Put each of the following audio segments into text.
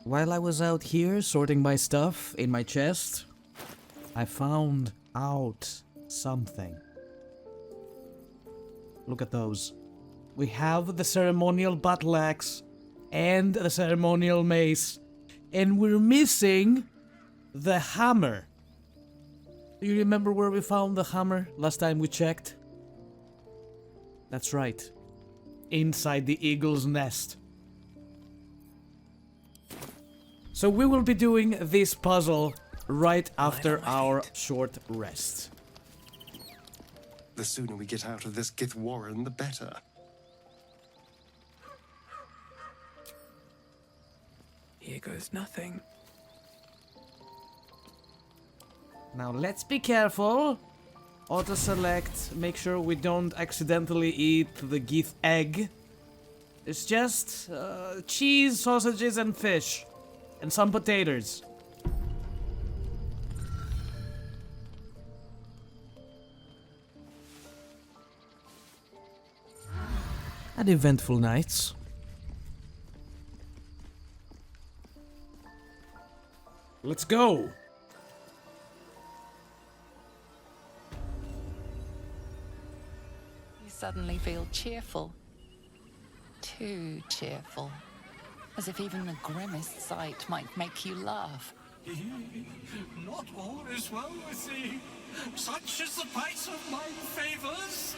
While I was out here sorting my stuff in my chest, I found out something. Look at those. We have the ceremonial battle axe and the ceremonial mace, and we're missing the hammer. Do you remember where we found the hammer last time we checked? That's right. Inside the eagle's nest. So we will be doing this puzzle right after our short rest. The sooner we get out of this Gith Warren, the better. Here goes nothing. Now let's be careful. Auto-select, make sure we don't accidentally eat the Gith egg. It's just cheese, sausages, and fish. And some potatoes. Had eventful nights. Let's go! You suddenly feel cheerful. Too cheerful. As if even the grimmest sight might make you laugh. Not all is well with thee. Such is the price of my favors.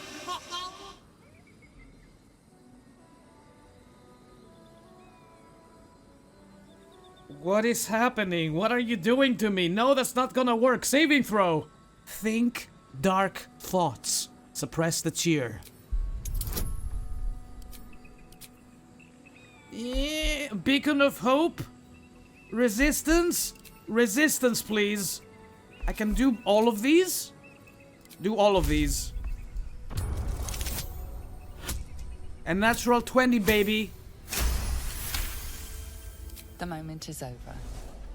What is happening? What are you doing to me? No, that's not gonna work. Saving throw! Think dark thoughts. Suppress the cheer. Yeah, beacon of hope? Resistance? Resistance, please. I can do all of these? Do all of these. And natural 20, baby. The moment is over.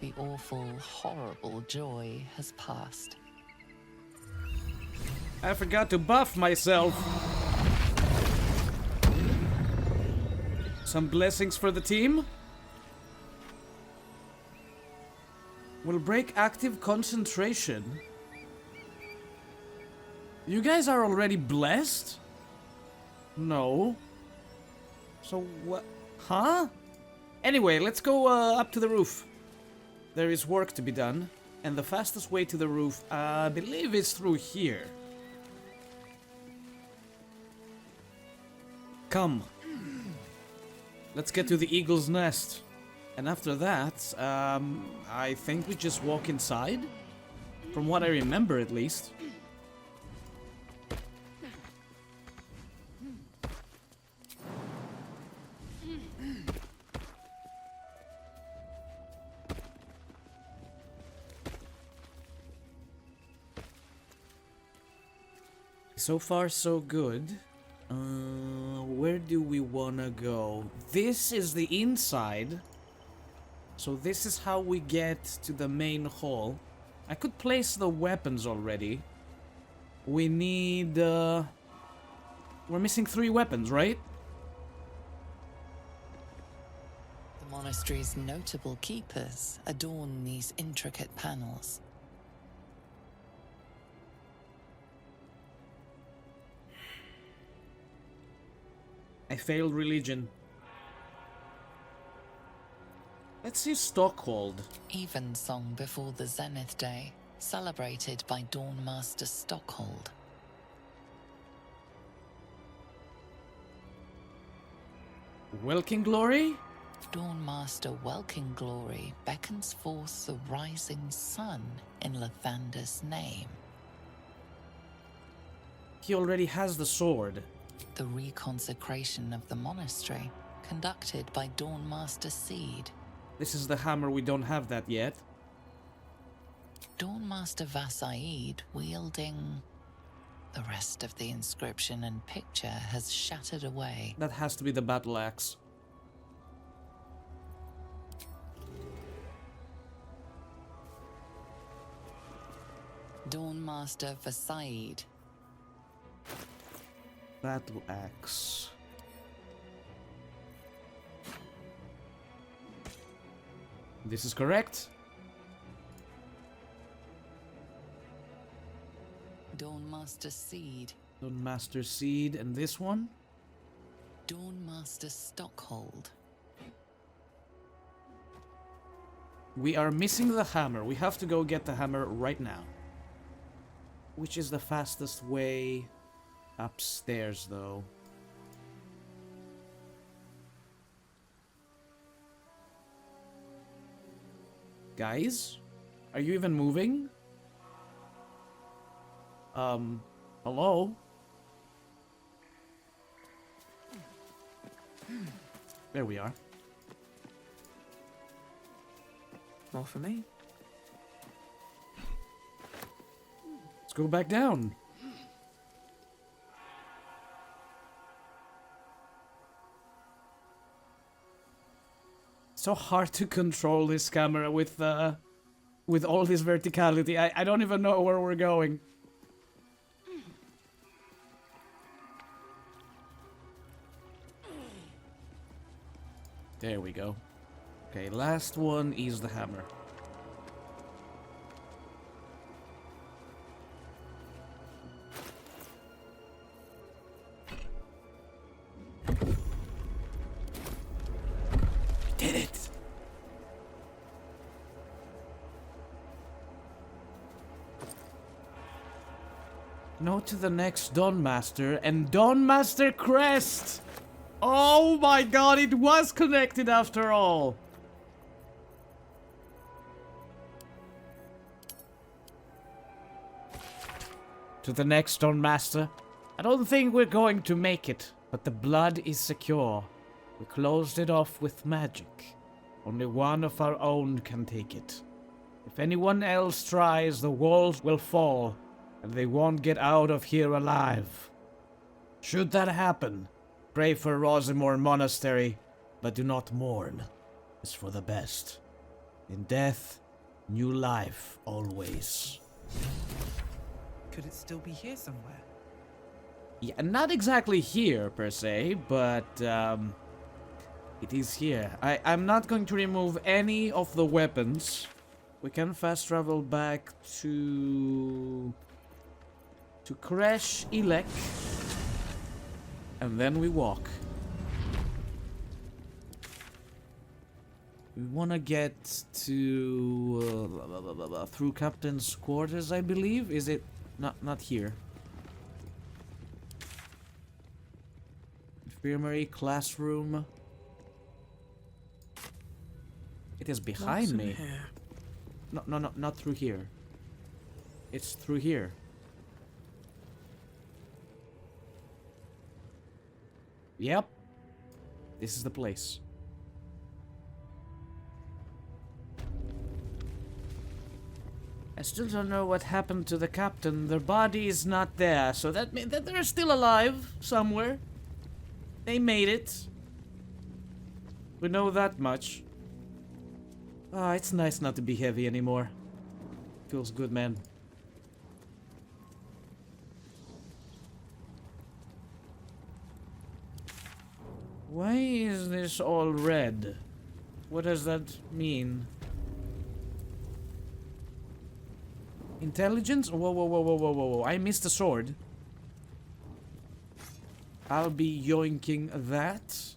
The awful, horrible joy has passed. I forgot to buff myself. Some blessings for the team. Will break active concentration. You guys are already blessed? No. So what? Huh? Anyway, let's go up to the roof. There is work to be done. And the fastest way to the roof, I believe, is through here. Come. Let's get to the eagle's nest. And after that, I think we just walk inside. From what I remember, at least. So far, so good. Where do we wanna go? This is the inside. So this is how we get to the main hall. I could place the weapons already. We need, we're missing 3 weapons, right? The monastery's notable keepers adorn these intricate panels. I failed religion. Let's see Stockhold. Evensong before the Zenith Day, celebrated by Dawnmaster Stockhold. Welkin Glory? Dawnmaster Welkin Glory beckons forth the rising sun in Lathander's name. He already has the sword. The reconsecration of the monastery, conducted by Dawnmaster Seed. This is the hammer, we don't have that yet. Dawnmaster Vasaid wielding... The rest of the inscription and picture has shattered away. That has to be the battle axe. Dawnmaster Vasaid. Battle axe. This is correct. Dawnmaster Seed. Master Seed, and this one? Dawnmaster Stockhold. We are missing the hammer. We have to go get the hammer right now. Which is the fastest way upstairs, though? Guys? Are you even moving? Hello? There we are. More for me. Let's go back down. So hard to control this camera with all this verticality. I don't even know where we're going. There we go. Okay, last one is the hammer. We did it! No to the next Dawnmaster and Dawnmaster Crest! Oh my god, it was connected after all! To the next Dawnmaster. I don't think we're going to make it, but the blood is secure. We closed it off with magic. Only one of our own can take it. If anyone else tries, the walls will fall, and they won't get out of here alive. Should that happen, pray for Rosimore Monastery, but do not mourn. It's for the best. In death, new life always. Could it still be here somewhere? Yeah, not exactly here, per se, but, it is here. I'm not going to remove any of the weapons. We can fast travel back to Kresh Ilek. And then we walk. We want to get to through Captain's quarters, I believe. Is it not here? Infirmary, classroom. It is behind What's in me. here? No, not through here. It's through here. Yep. This is the place. I still don't know what happened to the captain. Their body is not there, so that means that they're still alive somewhere. They made it. We know that much. Ah, it's nice not to be heavy anymore. Feels good, man. Why is this all red? What does that mean? Intelligence? Whoa. I missed a sword. I'll be yoinking that.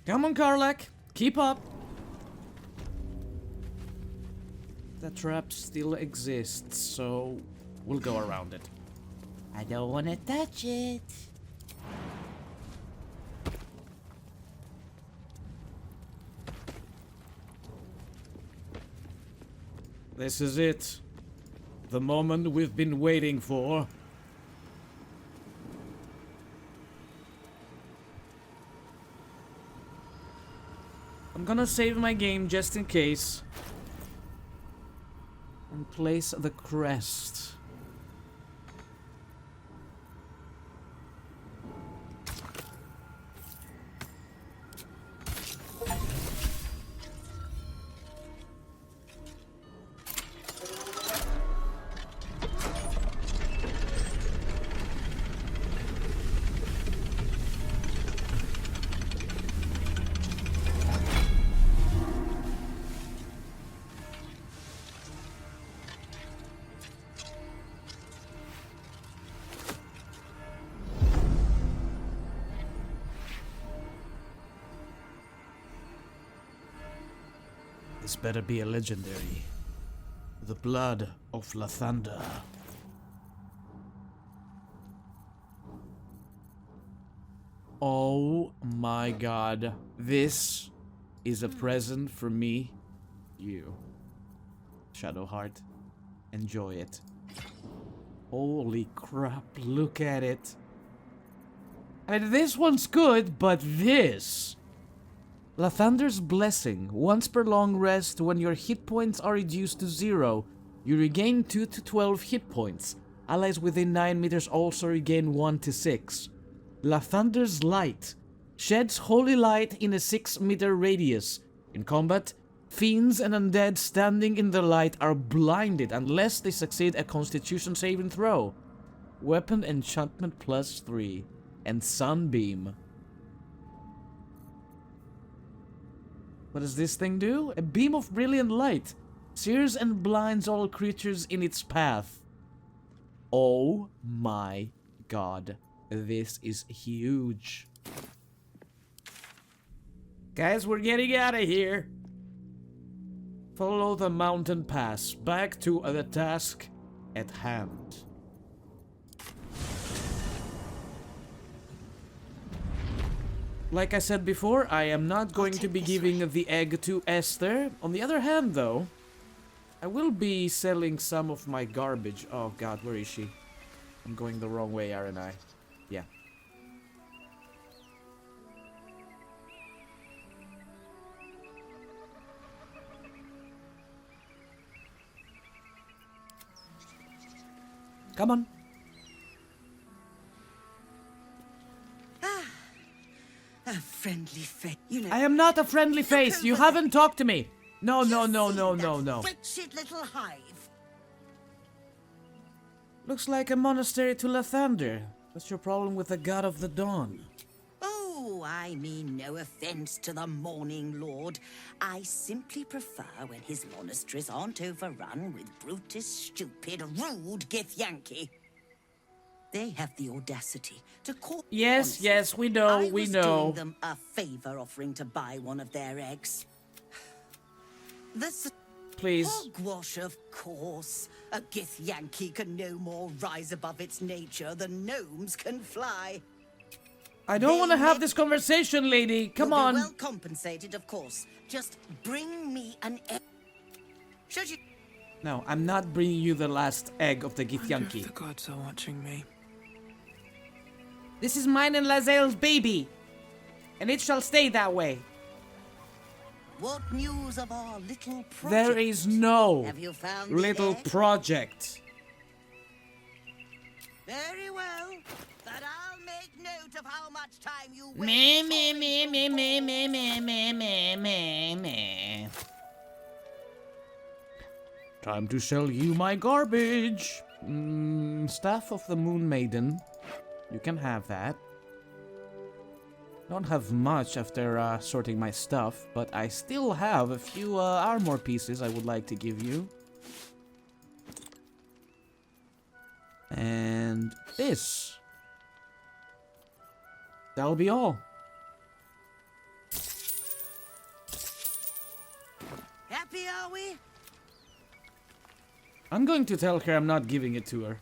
Come on, Karlak. Keep up. The trap still exists, so we'll go around it. I don't want to touch it. This is it. The moment we've been waiting for. I'm gonna save my game just in case. And place the crest. This better be a legendary. The blood of Lathander. Oh my god. This is a present for me. You. Shadowheart. Enjoy it. Holy crap, look at it. I mean, this one's good, but this... Lathander's Blessing. Once per long rest, when your hit points are reduced to 0, you regain 2 to 12 hit points. Allies within 9 meters also regain 1 to 6. Lathander's Light. Sheds holy light in a 6-meter radius. In combat, fiends and undead standing in the light are blinded unless they succeed a Constitution saving throw. Weapon enchantment +3. And Sunbeam. What does this thing do? A beam of brilliant light. Sears and blinds all creatures in its path. Oh my god. This is huge. Guys, we're getting out of here. Follow the mountain pass. Back to the task at hand. Like I said before, I am not going to be giving the egg to Esther. On the other hand, though, I will be selling some of my garbage. Oh god, where is she? I'm going the wrong way, aren't I? Yeah. Come on. A friendly face. You know, I am not a friendly face. You haven't talked to me. No, no, no, no, no, no. wretched little hive. Looks like a monastery to Lathander. What's your problem with the God of the Dawn? Oh, I mean no offense to the Morning Lord. I simply prefer when his monasteries aren't overrun with brutish, stupid, rude Githyanki. They have the audacity to call... Yes, yes, we know, I we was know. doing them a favor offering to buy one of their eggs. This... Please. Hogwash, of course. A Githyanki can no more rise above its nature than gnomes can fly. I don't want to have this conversation, lady. Come You'll on. be well compensated, of course. Just bring me an egg. Should you... No, I'm not bringing you the last egg of the Wonder if Githyanki. the gods are watching me. This is mine and Lazel's baby. And it shall stay that way. What news of our little project? There is no Have you found the little egg? project. Very well. But I'll make note of how much time you Me, waste. me, me, me, me, me, me, me, me, me, me. Time to sell you my garbage. Staff of the Moon Maiden. You can have that. Don't have much after sorting my stuff, but I still have a few armor pieces I would like to give you. And this. That'll be all. Happy, are we? I'm going to tell her I'm not giving it to her.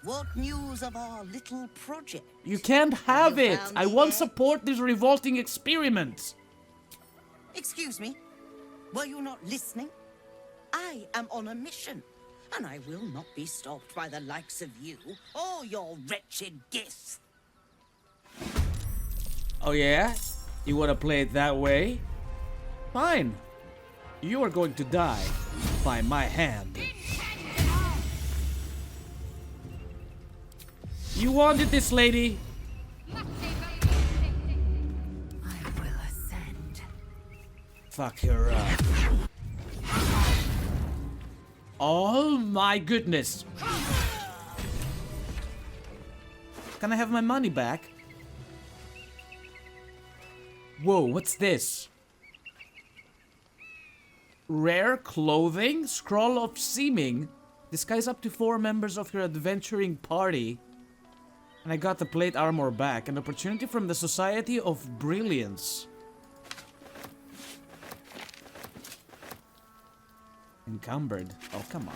What news of our little project? You can't have you it! found I the won't egg? support this revolting experiment! Excuse me? Were you not listening? I am on a mission, and I will not be stopped by the likes of you or your wretched gifts. Oh yeah? You wanna play it that way? Fine. You are going to die by my hand. You wanted this, lady. I will ascend. Fuck her up. Oh my goodness. Can I have my money back? Whoa, what's this? Rare clothing? Scroll of Seeming? Disguise up to 4 members of your adventuring party. And I got the plate armor back. An opportunity from the Society of Brilliance. Encumbered. Oh, come on.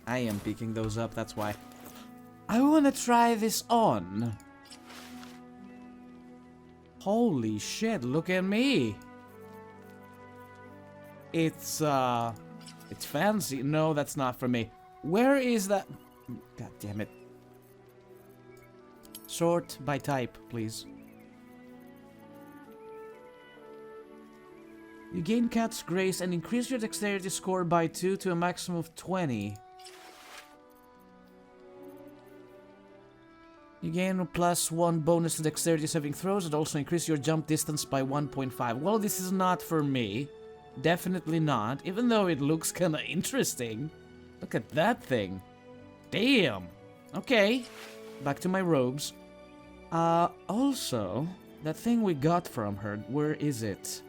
I am picking those up, that's why. I wanna try this on. Holy shit, look at me. It's fancy. No, that's not for me. Where is that? God damn it. Sort by type, please. You gain Cat's Grace and increase your dexterity score by 2 to a maximum of 20. You gain a +1 bonus to dexterity saving throws and also increase your jump distance by 1.5. Well, this is not for me. Definitely not, even though it looks kinda interesting. Look at that thing. Damn. Okay, back to my robes. Also, that thing we got from her, where is it?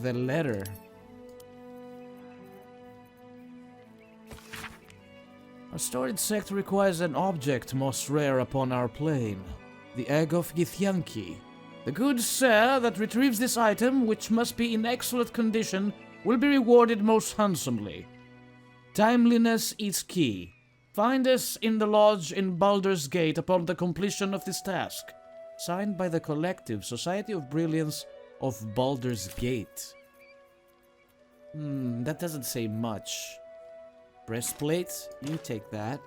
The letter. Our storage sector requires an object most rare upon our plane. The egg of Githyanki. The good sir that retrieves this item, which must be in excellent condition, will be rewarded most handsomely. Timeliness is key. Find us in the lodge in Baldur's Gate upon the completion of this task. Signed by the Collective Society of Brilliance of Baldur's Gate. That doesn't say much. Breastplate, you take that.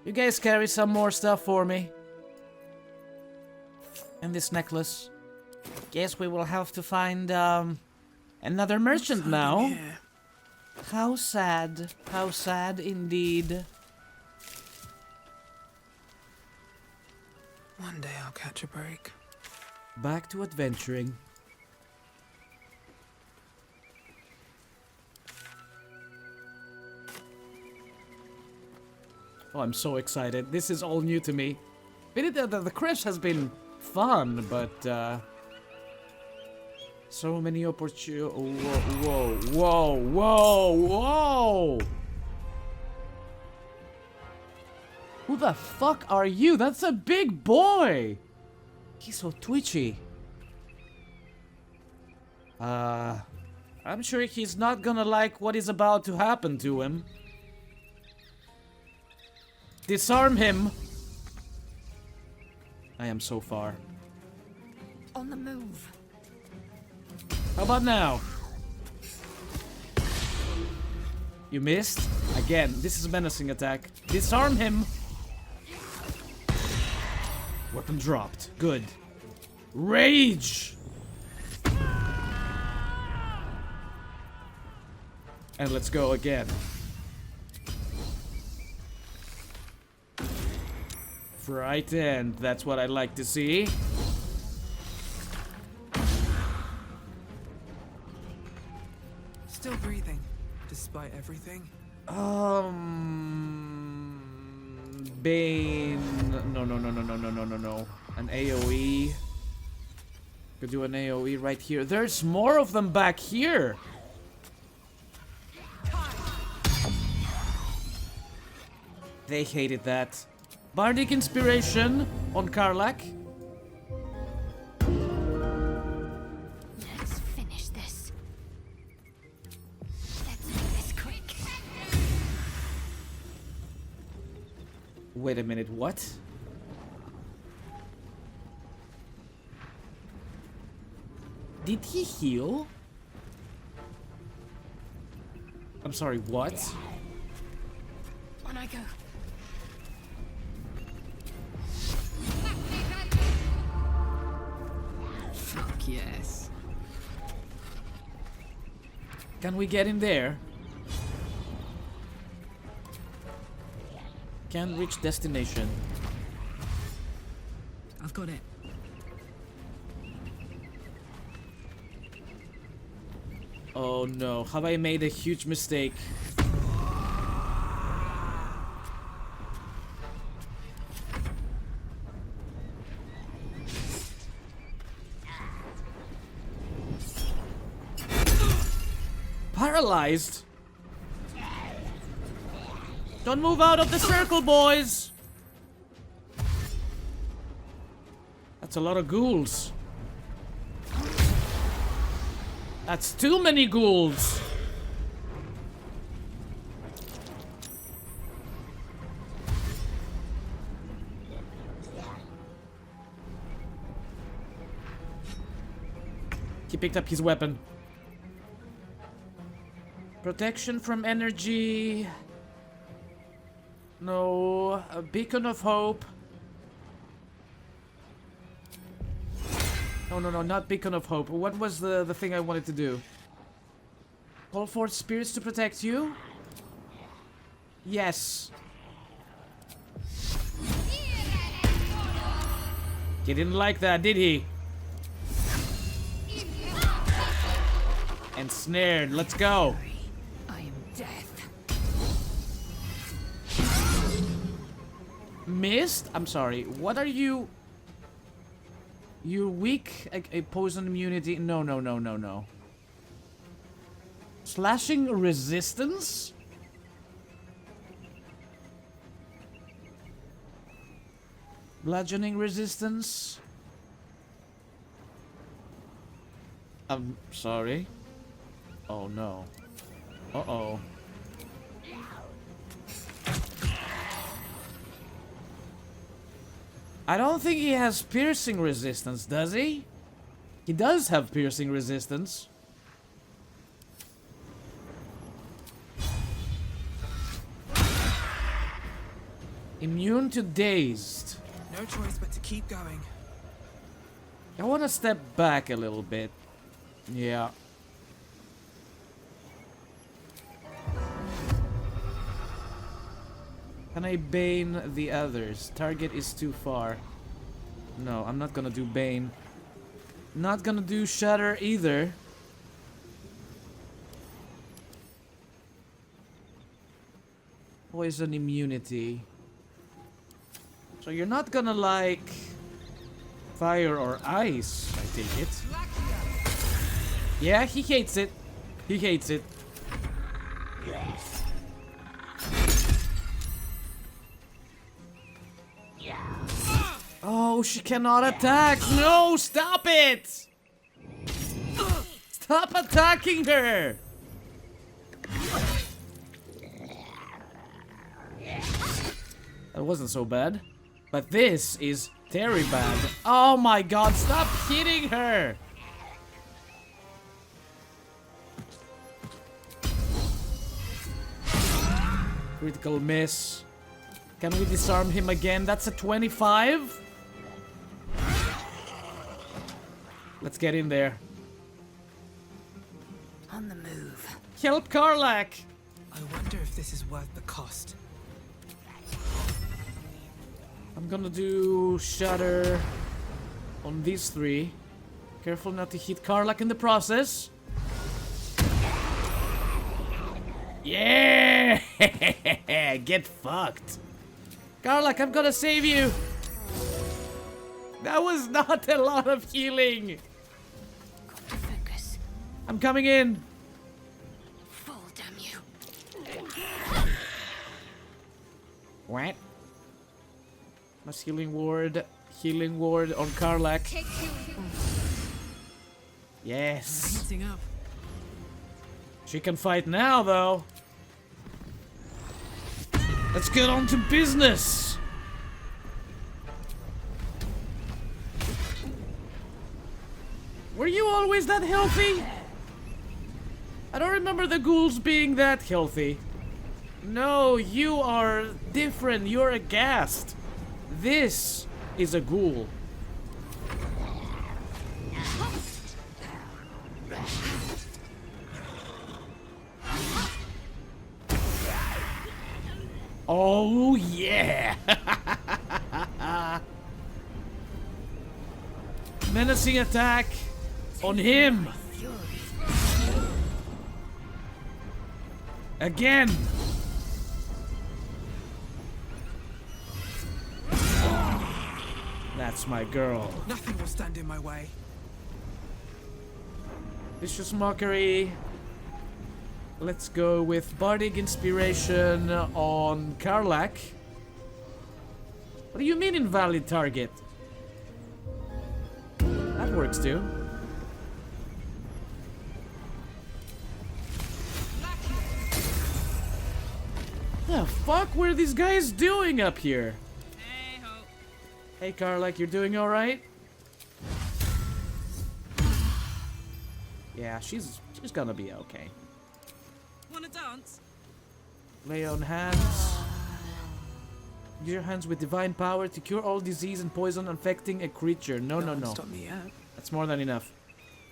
You guys carry some more stuff for me. And this necklace. Guess we will have to find another merchant now. Yeah. How sad. How sad indeed. One day I'll catch a break. Back to adventuring. Oh, I'm so excited. This is all new to me. The crash has been fun, but so many opportunities. Whoa, whoa, whoa, whoa! Who the fuck are you? That's a big boy! He's so twitchy. I'm sure he's not gonna like what is about to happen to him. Disarm him! I am so far. On the move. How about now? You missed? Again, this is a menacing attack. Disarm him! Weapon dropped. Good. Rage! And let's go again. Frightened, that's what I like to see. Still breathing, despite everything. Bane. No. An AoE. Could do an AoE right here. There's more of them back here. They hated that. Bardic Inspiration on Karlak. Let's finish this. Let's make this quick. Wait a minute, what? Did he heal? I'm sorry, what? On I go. Fuck yes. Can we get in there? Can't reach destination. I've got it. Oh no, have I made a huge mistake? Paralyzed? Don't move out of the circle, boys! That's a lot of ghouls. That's too many ghouls. He picked up his weapon. Protection from energy. No. A beacon of hope. No, no, no, not beacon of hope. What was the thing I wanted to do? Call for spirits to protect you? Yes. He didn't like that, did he? Ensnared. Let's go. I am death. Missed? I'm sorry. What are you? You're weak. A poison immunity. No, no, no, no, no. Slashing resistance? Bludgeoning resistance? I'm sorry. Oh no. Uh-oh. I don't think he has piercing resistance, does he? He does have piercing resistance. Immune to dazed. No choice but to keep going. I want to step back a little bit. Yeah. Can I bane the others? Target is too far. No, I'm not gonna do bane. Not gonna do shatter either. Poison immunity. So you're not gonna like fire or ice, I take it. Yeah, he hates it. He hates it. Oh, she cannot attack. No, stop it. Stop attacking her. That wasn't so bad. But this is very bad. Oh my god, stop hitting her. Critical miss. Can we disarm him again? That's a 25? Let's get in there. On the move. Help Karlak! I wonder if this is worth the cost. I'm gonna do shatter on these three. Careful not to hit Karlak in the process. Yeah! Get fucked. Karlak, I'm gonna save you. That was not a lot of healing. Got to focus. I'm coming in. Fall, damn you. What? Mass healing ward. Healing ward on Karlak. Yes. Heating up. She can fight now, though. Let's get on to business. Were you always that healthy? I don't remember the ghouls being that healthy. No, you are different. You're a ghast. This is a ghoul. Oh, yeah! Menacing attack on him! Again! That's my girl. Nothing will stand in my way. Vicious Mockery. Let's go with Bardic Inspiration on Karlak. What do you mean invalid target? That works too. The fuck were these guys doing up here? Hey ho. Hey Karlak, you're doing alright? Yeah, she's gonna be okay. Wanna dance? Lay on hands. Use your hands with divine power to cure all disease and poison affecting a creature. No. Stop me yet. That's more than enough.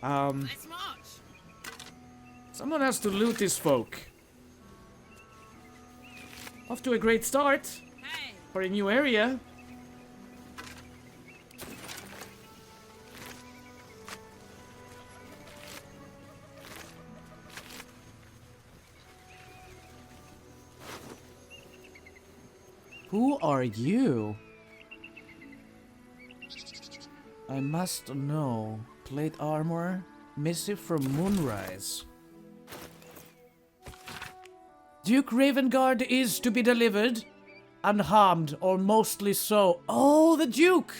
Let's march. Someone has to loot this folk. Off to a great start Hey. for a new area. Who are you? I must know. Plate armor. Missive from Moonrise. Duke Ravengard is to be delivered. Unharmed, or mostly so. Oh, the Duke!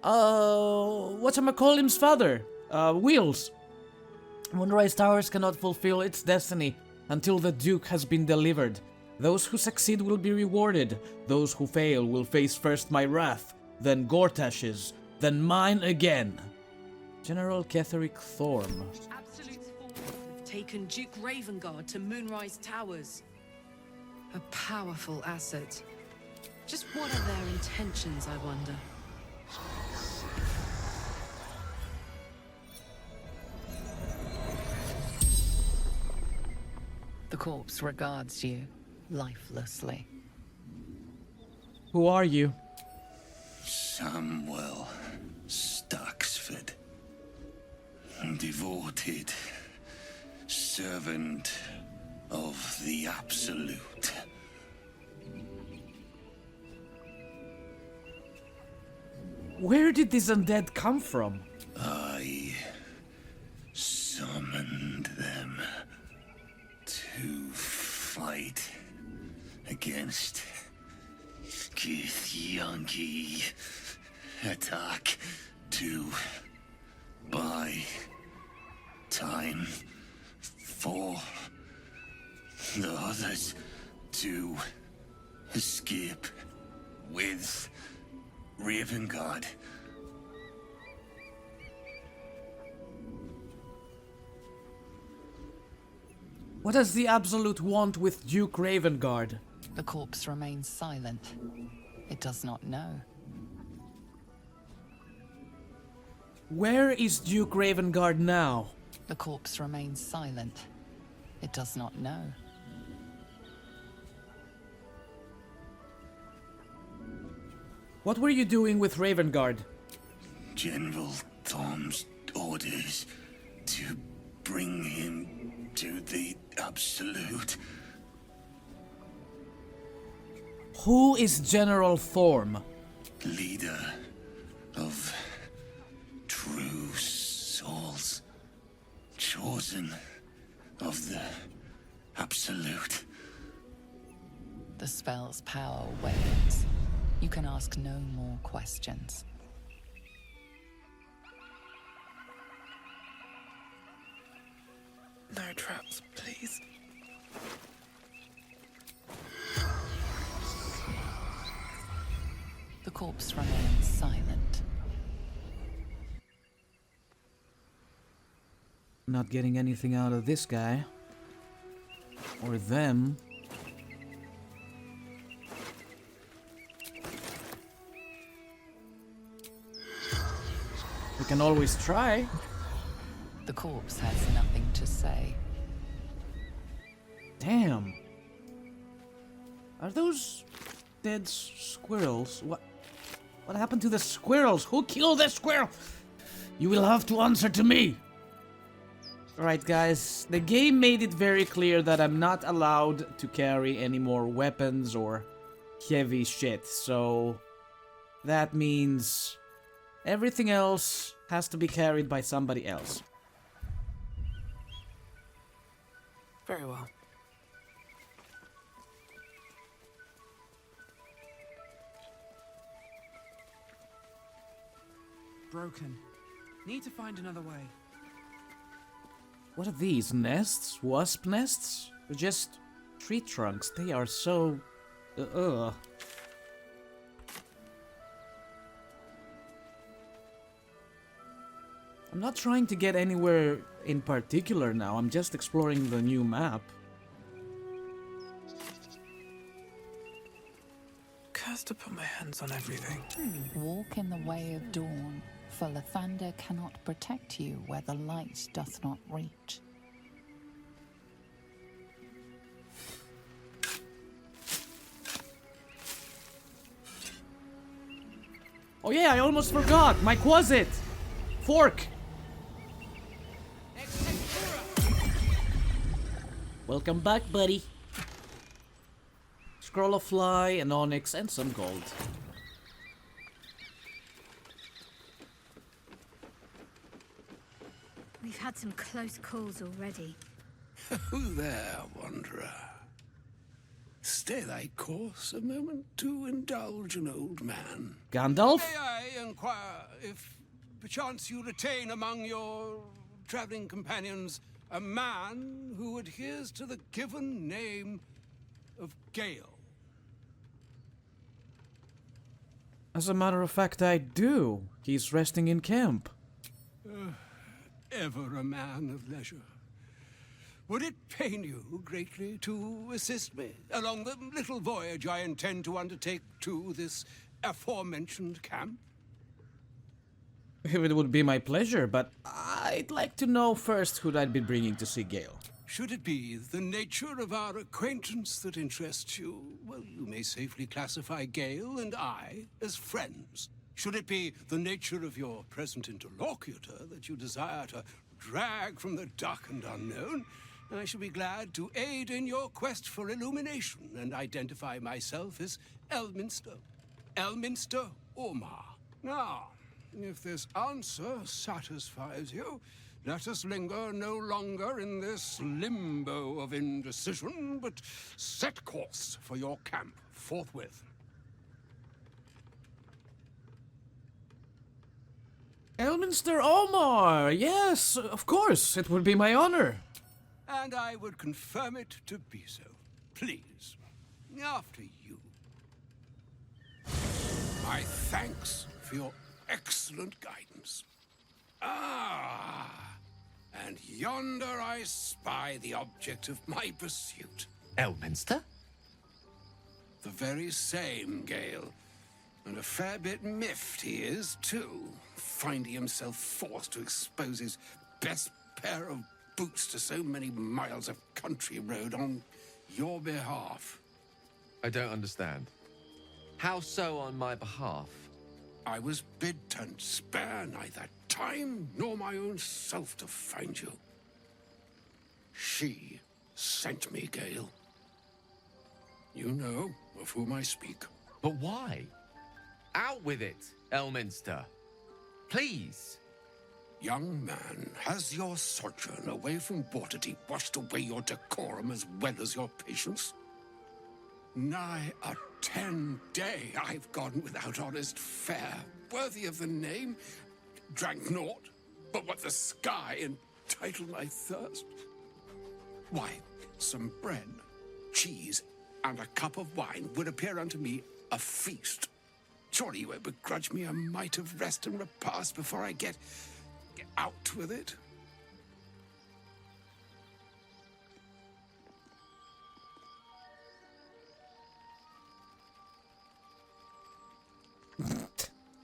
Whatchamacallim's father? Wheels. Moonrise Towers cannot fulfill its destiny until the Duke has been delivered. Those who succeed will be rewarded. Those who fail will face first my wrath, then Gortash's, then mine again. General Ketheric Thorm. Absolute's forces have taken Duke Ravengard to Moonrise Towers. A powerful asset. Just what are their intentions, I wonder? The corpse regards you lifelessly. Who are you? Samuel Staxford. Devoted servant of the Absolute. Where did this undead come from? I summoned them to fight against Githyanki. Attack to buy time for the others to escape with Ravengard. What does the Absolute want with Duke Ravengard? The corpse remains silent. It does not know. Where is Duke Ravengard now? The corpse remains silent. It does not know. What were you doing with Ravengard? General Thorm's orders to bring him to the Absolute. Who is General Thorm? Leader of true souls. Chosen of the Absolute. The spell's power wanes. You can ask no more questions. No traps, please. The corpse remains silent. Not getting anything out of this guy. Or them. We can always try. The corpse has nothing to say. Damn. Are those dead squirrels? What happened to the squirrels? Who killed the squirrel? You will have to answer to me. Alright guys, the game made it very clear that I'm not allowed to carry any more weapons or heavy shit, so that means everything else has to be carried by somebody else. Very well. Broken. Need to find another way. What are these, nests? Wasp nests? Or just tree trunks, they are so... Ugh. I'm not trying to get anywhere in particular now, I'm just exploring the new map. Cursed to put my hands on everything. Walk in the way of dawn, for Lathander cannot protect you where the light doth not reach. Oh yeah, I almost forgot! My quasit! Fork! Welcome back, buddy. Scroll of Fly, an onyx, and some gold. We've had some close calls already. Who there, wanderer? Stay thy course a moment to indulge an old man. Gandalf? May I inquire if perchance you retain among your traveling companions a man who adheres to the given name of Gale? As a matter of fact, I do. He's resting in camp. Ever a man of leisure. Would it pain you greatly to assist me along the little voyage I intend to undertake to this aforementioned camp? It would be my pleasure, but I'd like to know first who I'd be bringing to see Gale. Should it be the nature of our acquaintance that interests you, well, you may safely classify Gale and I as friends. Should it be the nature of your present interlocutor that you desire to drag from the dark and unknown, I shall be glad to aid in your quest for illumination and identify myself as Elminster. Elminster Omar. Now, if this answer satisfies you, let us linger no longer in this limbo of indecision, but set course for your camp forthwith. Elminster Omar! Yes, of course, it would be my honor. And I would confirm it to be so. Please, after you. My thanks for your excellent guidance. Ah, and yonder I spy the object of my pursuit. Elminster? The very same, Gale. And a fair bit miffed he is, too, finding himself forced to expose his best pair of boots to so many miles of country road on your behalf. I don't understand. How so on my behalf? I was bid to spare neither time nor my own self to find you. She sent me, Gale. You know of whom I speak. But why? Out with it, Elminster. Please. Young man, has your sojourn away from Waterdeep washed away your decorum as well as your patience? Nigh a 10-day I've gone without honest fare, worthy of the name. Drank naught, but what the sky entitled my thirst. Why, some bread, cheese, and a cup of wine would appear unto me a feast. Surely you won't begrudge me a mite of rest and repast before I get out with it.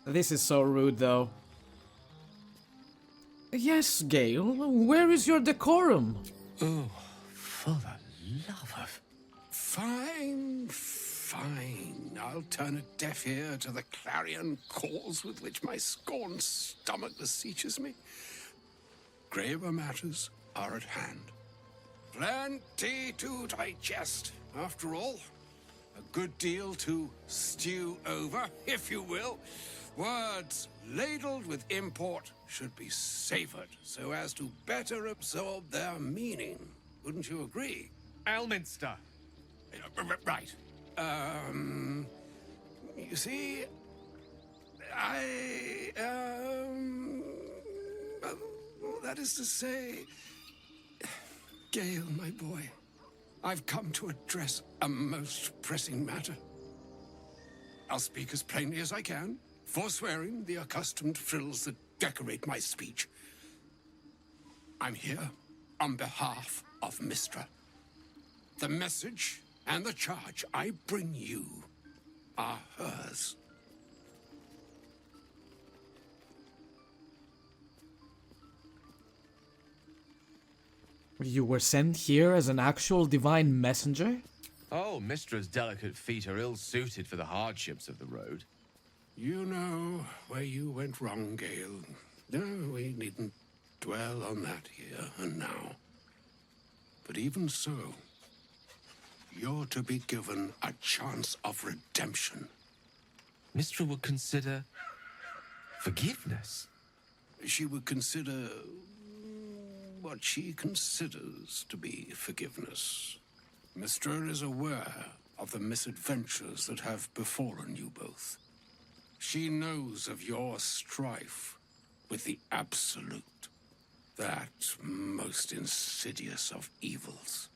This is so rude, though. Yes, Gale, where is your decorum? Oh, for the love of... Fine, fine. I'll turn a deaf ear to the clarion calls with which my scorned stomach beseeches me. Graver matters are at hand. Plenty to digest, after all. A good deal to stew over, if you will. Words ladled with import should be savored so as to better absorb their meaning. Wouldn't you agree? Elminster. Right. You see, that is to say, Gale, my boy, I've come to address a most pressing matter. I'll speak as plainly as I can, forswearing the accustomed frills that decorate my speech. I'm here on behalf of Mistra. The message and the charge I bring you are hers. You were sent here as an actual divine messenger? Oh, Mistra's delicate feet are ill-suited for the hardships of the road. You know where you went wrong, Gale. No, we needn't dwell on that here and now. But even so, you're to be given a chance of redemption. Mistra would consider forgiveness. She would consider what she considers to be forgiveness. Mistra is aware of the misadventures that have befallen you both. She knows of your strife with the Absolute, that most insidious of evils.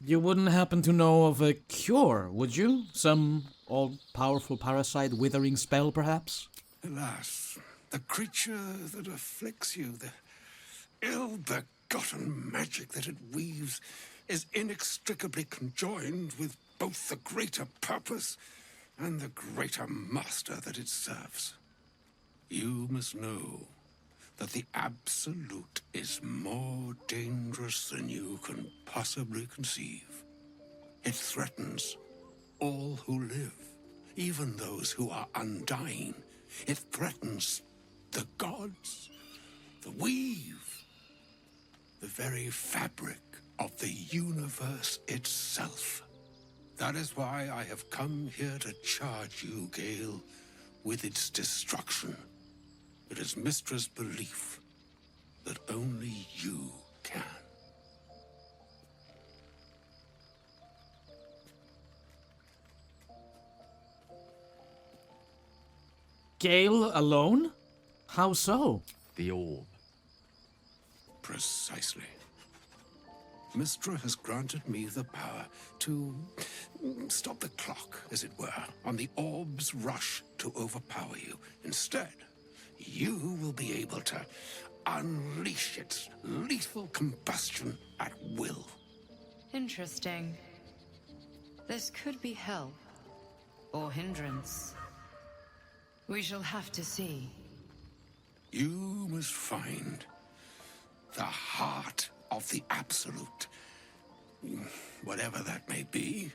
You wouldn't happen to know of a cure, would you? Some all-powerful parasite withering spell, perhaps? Alas, the creature that afflicts you, the ill-begotten magic that it weaves, is inextricably conjoined with both the greater purpose and the greater master that it serves. You must know that the Absolute is more dangerous than you can possibly conceive. It threatens all who live, even those who are undying. It threatens the gods, the weave, the very fabric of the universe itself. That is why I have come here to charge you, Gale, with its destruction. It is Mistra's belief that only you can. Gale alone? How so? The orb. Precisely. Mistra has granted me the power to stop the clock, as it were, on the orb's rush to overpower you. Instead, you will be able to unleash its lethal combustion at will. Interesting. This could be help. Or hindrance. We shall have to see. You must find the heart of the Absolute, whatever that may be,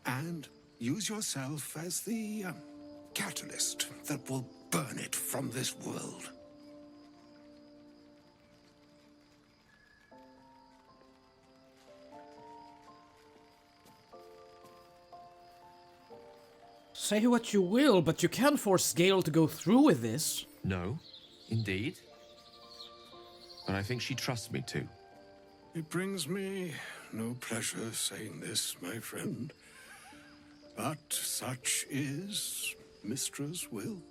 and use yourself as the catalyst that will burn it from this world. Say what you will, but you can't force Gale to go through with this. No, indeed. But I think she trusts me too. It brings me no pleasure saying this, my friend, but such is Mistra's will.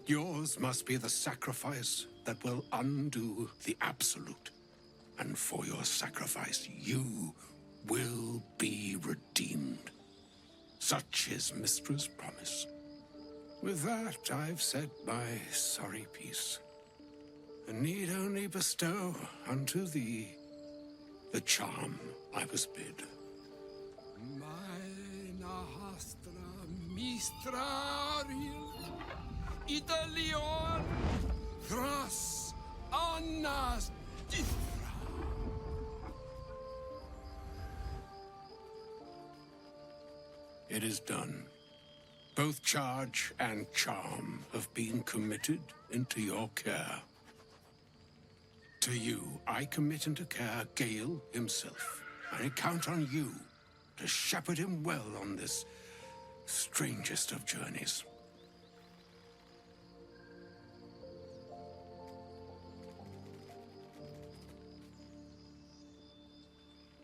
Yours must be the sacrifice that will undo the Absolute. And for your sacrifice, you will be redeemed. Such is Mistra's promise. With that, I've said my sorry piece, and need only bestow unto thee the charm I was bid. Maena hastra mistraril Italion Thras annas dithra. It is done. Both charge and charm have been committed into your care. To you, I commit into care Gale himself. I count on you to shepherd him well on this strangest of journeys.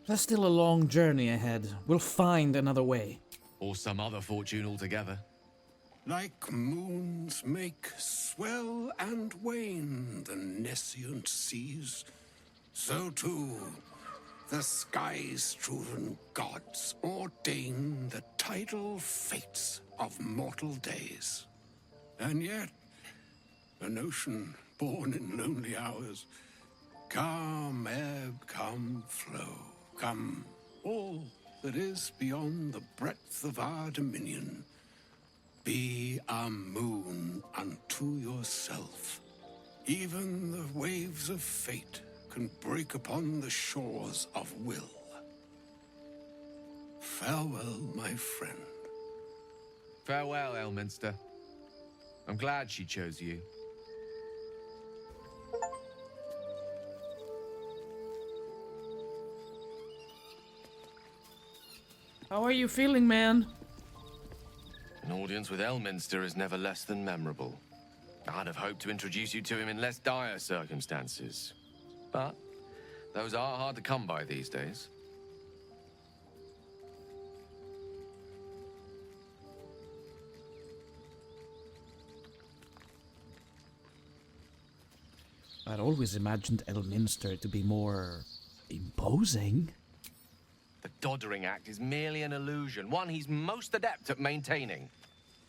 There's still a long journey ahead. We'll find another way. Or some other fortune altogether. Like moons make swell and wane the nescient seas, so too the sky-strewn gods ordain the tidal fates of mortal days. And yet, an ocean born in lonely hours, come ebb, come flow, come all that is beyond the breadth of our dominion. Be a moon unto yourself. Even the waves of fate can break upon the shores of will. Farewell, my friend. Farewell, Elminster. I'm glad she chose you. How are you feeling, man? An audience with Elminster is never less than memorable. I'd have hoped to introduce you to him in less dire circumstances. But those are hard to come by these days. I'd always imagined Elminster to be more imposing. The Doddering Act is merely an illusion, one he's most adept at maintaining.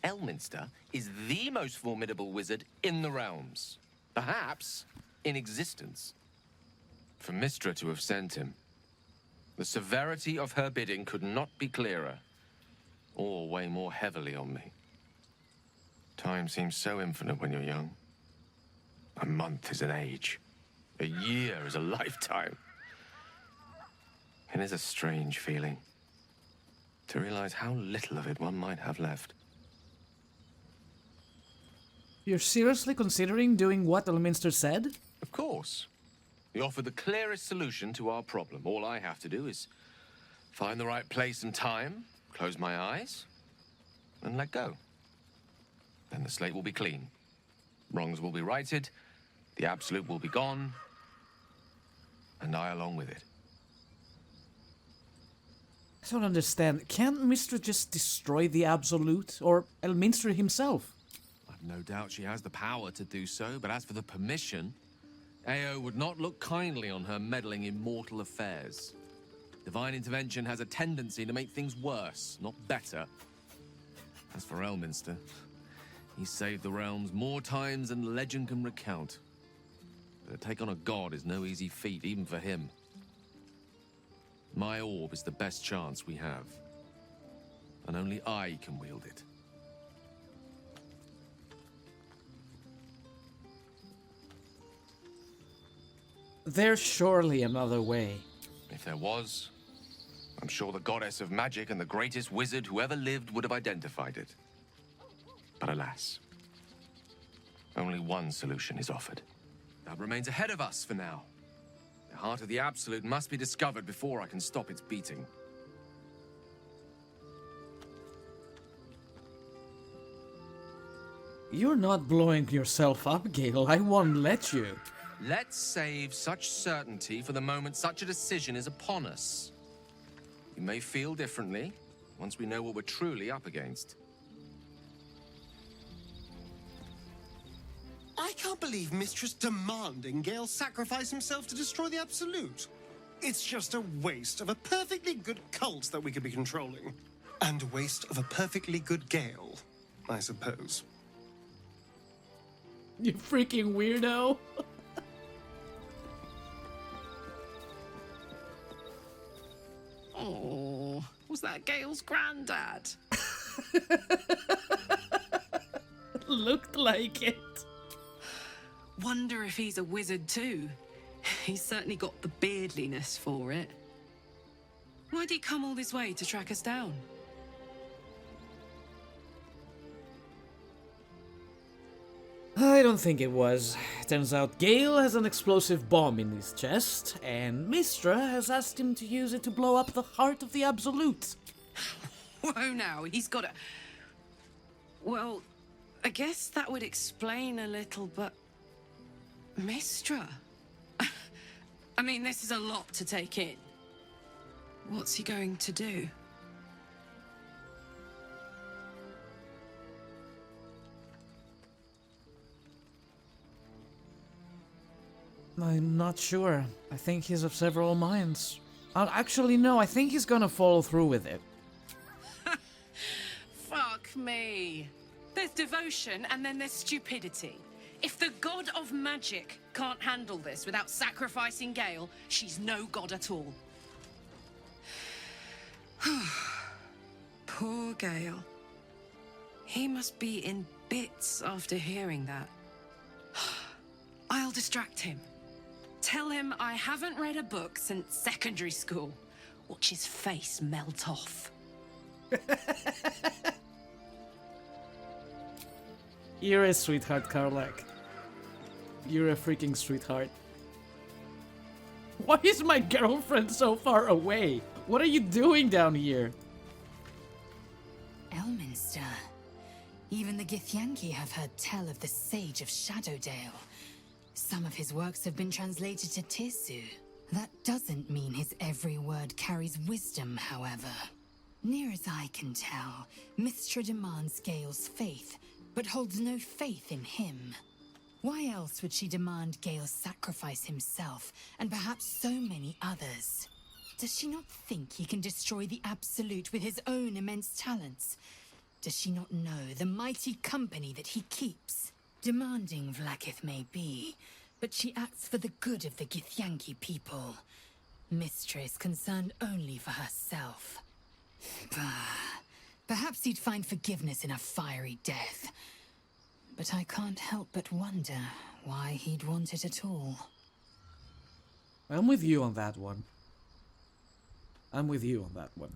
Elminster is the most formidable wizard in the realms. Perhaps in existence. For Mystra to have sent him, the severity of her bidding could not be clearer, or weigh more heavily on me. Time seems so infinite when you're young. A month is an age. A year is a lifetime. It is a strange feeling to realize how little of it one might have left. You're seriously considering doing what Elminster said? Of course. He offered the clearest solution to our problem. All I have to do is find the right place and time, close my eyes, and let go. Then the slate will be clean. Wrongs will be righted, the absolute will be gone, and I along with it. I don't understand. Can't Mystra just destroy the Absolute? Or Elminster himself? I've no doubt she has the power to do so, but as for the permission, Ao would not look kindly on her meddling in mortal affairs. Divine intervention has a tendency to make things worse, not better. As for Elminster, he saved the realms more times than legend can recount. But to take on a god is no easy feat, even for him. My orb is the best chance we have. And only I can wield it. There's surely another way. If there was, I'm sure the goddess of magic and the greatest wizard who ever lived would have identified it. But alas, only one solution is offered. That remains ahead of us for now. The heart of the Absolute must be discovered before I can stop its beating. You're not blowing yourself up, Gale. I won't let you. Let's save such certainty for the moment such a decision is upon us. You may feel differently once we know what we're truly up against. I can't believe Mistress demanding Gale sacrifice himself to destroy the Absolute. It's just a waste of a perfectly good cult that we could be controlling. And a waste of a perfectly good Gale, I suppose. You freaking weirdo. Oh, was that Gale's granddad? Looked like it. Wonder if he's a wizard too. He's certainly got the beardliness for it. Why'd he come all this way to track us down? I don't think it was. Turns out Gale has an explosive bomb in his chest, and Mystra has asked him to use it to blow up the heart of the Absolute. Whoa now, he's got a... Well, I guess that would explain a little, but... Mystra? I mean, this is a lot to take in. What's he going to do? I'm not sure. I think he's of several minds. Actually, no, I think he's gonna follow through with it. Fuck me. There's devotion and then there's stupidity. If the god of magic can't handle this without sacrificing Gale, she's no god at all. Poor Gale. He must be in bits after hearing that. I'll distract him. Tell him I haven't read a book since secondary school. Watch his face melt off. You're a sweetheart, Karlak. You're a freaking sweetheart. Why is my girlfriend so far away? What are you doing down here? Elminster. Even the Githyanki have heard tell of the Sage of Shadowdale. Some of his works have been translated to Tirsu. That doesn't mean his every word carries wisdom, however. Near as I can tell, Mystra demands Gale's faith, but holds no faith in him. Why else would she demand Gale sacrifice himself, and perhaps so many others? Does she not think he can destroy the Absolute with his own immense talents? Does she not know the mighty company that he keeps? Demanding Vlaakith may be, but she acts for the good of the Githyanki people. Mystra is concerned only for herself. Bah. Perhaps he'd find forgiveness in a fiery death. But I can't help but wonder why he'd want it at all. I'm with you on that one. I'm with you on that one.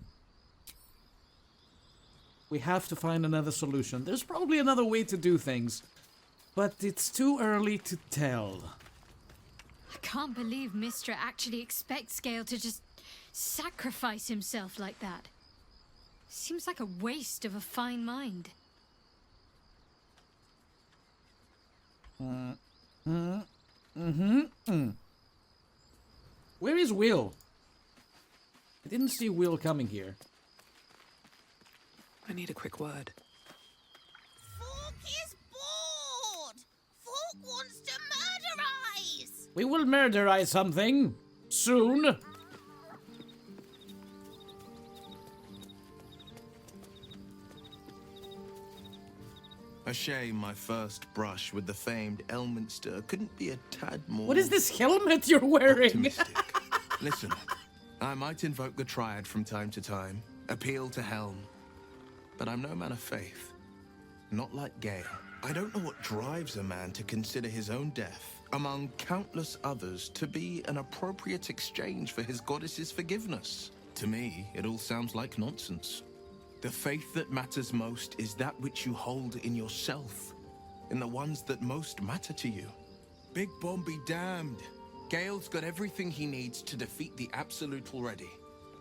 We have to find another solution. There's probably another way to do things, but it's too early to tell. I can't believe Mystra actually expects Gale to just sacrifice himself like that. Seems like a waste of a fine mind. Where is Will? I didn't see Will coming here. I need a quick word. Fork is bored! Fork wants to murderize! We will murderize something soon. A shame my first brush with the famed Elminster couldn't be a tad more... What is this helmet you're wearing? Optimistic. Listen, I might invoke the Triad from time to time, appeal to Helm, but I'm no man of faith. Not like Gale. I don't know what drives a man to consider his own death, among countless others, to be an appropriate exchange for his goddess's forgiveness. To me, it all sounds like nonsense. The faith that matters most is that which you hold in yourself, in the ones that most matter to you. Big Bomb be damned. Gale's got everything he needs to defeat the Absolute already.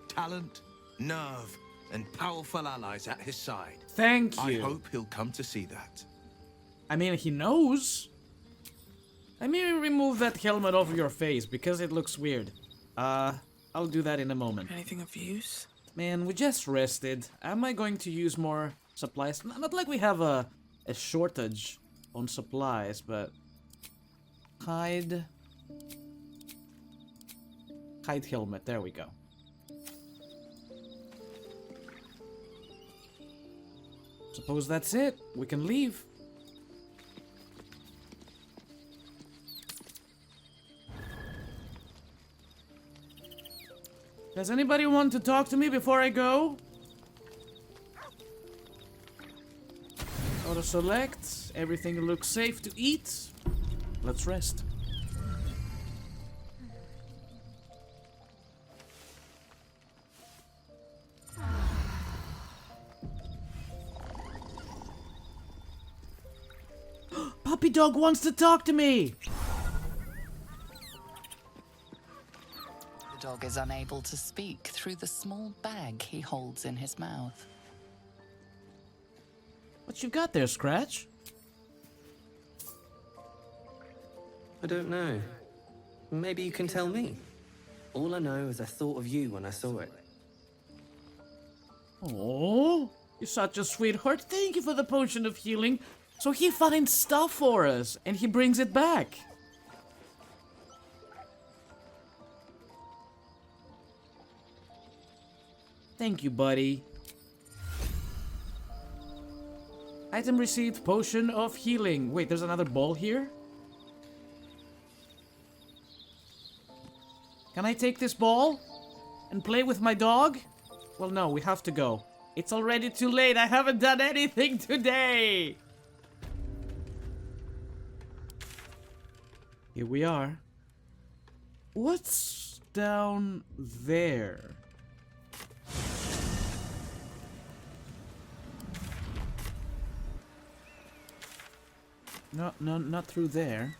Talent, nerve, and powerful allies at his side. Thank you. I hope he'll come to see that. I mean, he knows. I mean, remove that helmet off your face because it looks weird. I'll do that in a moment. Anything of use? Man, we just rested. Am I going to use more supplies? Not like we have a shortage on supplies, but... Hide helmet, there we go. Suppose that's it. We can leave. Does anybody want to talk to me before I go? Auto select. Everything looks safe to eat. Let's rest. Puppy dog wants to talk to me. The dog is unable to speak through the small bag he holds in his mouth. What you got there, Scratch? I don't know. Maybe you can tell me. All I know is I thought of you when I saw it. Oh, you're such a sweetheart. Thank you for the potion of healing. So he finds stuff for us, and he brings it back. Thank you, buddy. Item received, potion of healing. Wait, there's another ball here? Can I take this ball and play with my dog? Well, no, we have to go. It's already too late. I haven't done anything today. Here we are. What's down there? No, not through there.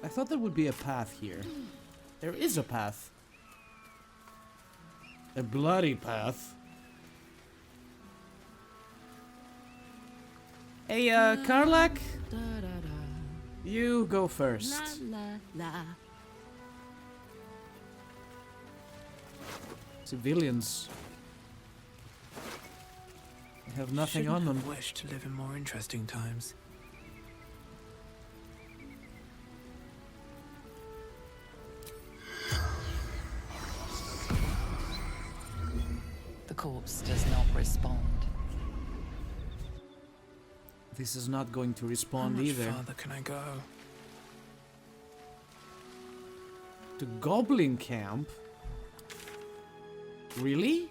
I thought there would be a path here. There is a path. A bloody path. Hey, Karlak? You go first. Civilians. They have nothing on them. I wish to live in more interesting times. The corpse does not respond. This is not going to respond How much either. farther can I go? To Goblin Camp? Really?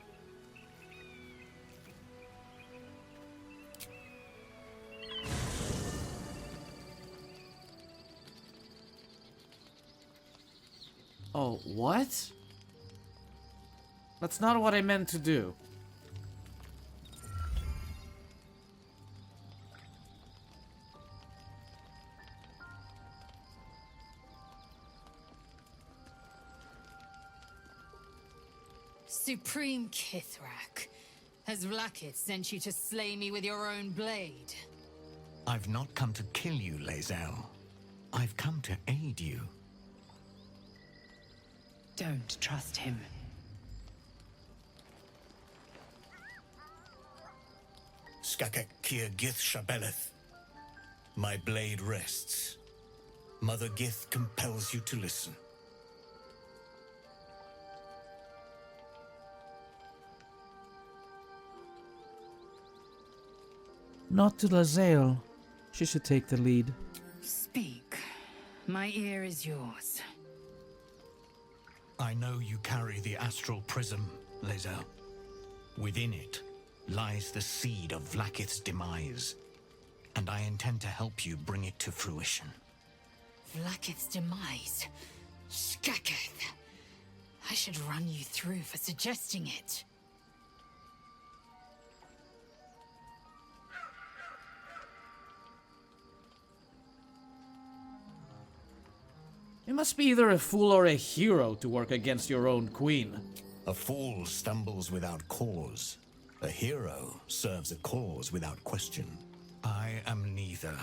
Oh, what? That's not what I meant to do. Supreme Kithrak, has Vlaakith sent you to slay me with your own blade? I've not come to kill you, Lae'zel. I've come to aid you. Don't trust him. Skakek Kier Gith Shabeleth. My blade rests. Mother Gith compels you to listen. Not to Lae'zel. She should take the lead. Speak. My ear is yours. I know you carry the astral prism, Lae'zel. Within it lies the seed of Vlaakith's demise, and I intend to help you bring it to fruition. Vlaakith's demise? Skaketh! I should run you through for suggesting it. You must be either a fool or a hero to work against your own queen. A fool stumbles without cause. A hero serves a cause without question. I am neither.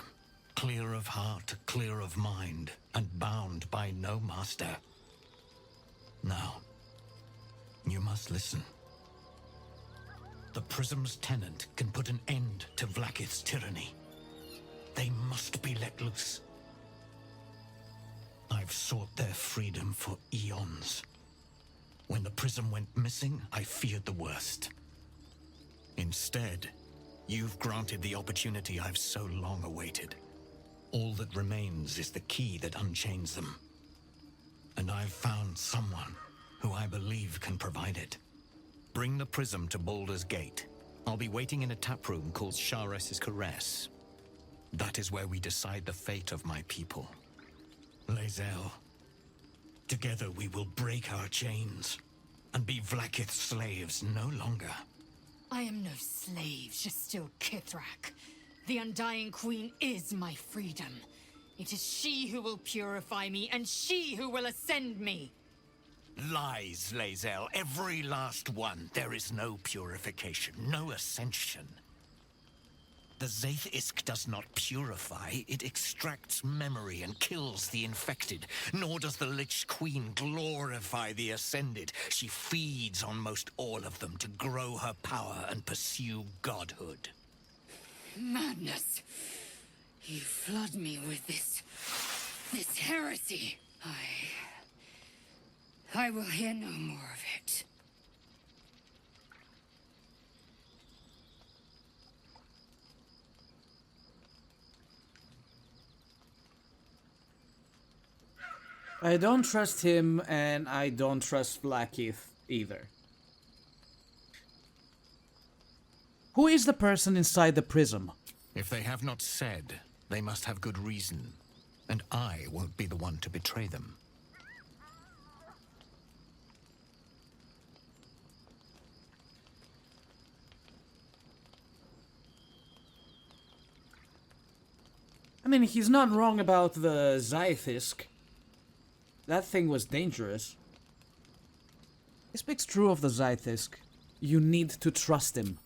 Clear of heart, clear of mind, and bound by no master. Now, you must listen. The Prism's tenant can put an end to Vlaakith's tyranny. They must be let loose. I've sought their freedom for eons. When the prism went missing, I feared the worst. Instead, you've granted the opportunity I've so long awaited. All that remains is the key that unchains them. And I've found someone who I believe can provide it. Bring the prism to Baldur's Gate. I'll be waiting in a taproom called Shares's Caress. That is where we decide the fate of my people. Lae'zel, together we will break our chains and be Vlaakith's slaves no longer. I am no slave, Jastil Kithrak. The Undying Queen is my freedom. It is she who will purify me, and she who will ascend me. Lies, Lae'zel, every last one. There is no purification, no ascension. The Zaith Isk does not purify, it extracts memory and kills the infected. Nor does the Lich Queen glorify the ascended. She feeds on most all of them to grow her power and pursue godhood. Madness! You flood me with this This heresy! I will hear no more of it. I don't trust him, and I don't trust Blackheath either. Who is the person inside the prism? If they have not said, they must have good reason. And I won't be the one to betray them. I mean, he's not wrong about the Zythisk. That thing was dangerous. He speaks true of the Zythisk. You need to trust him.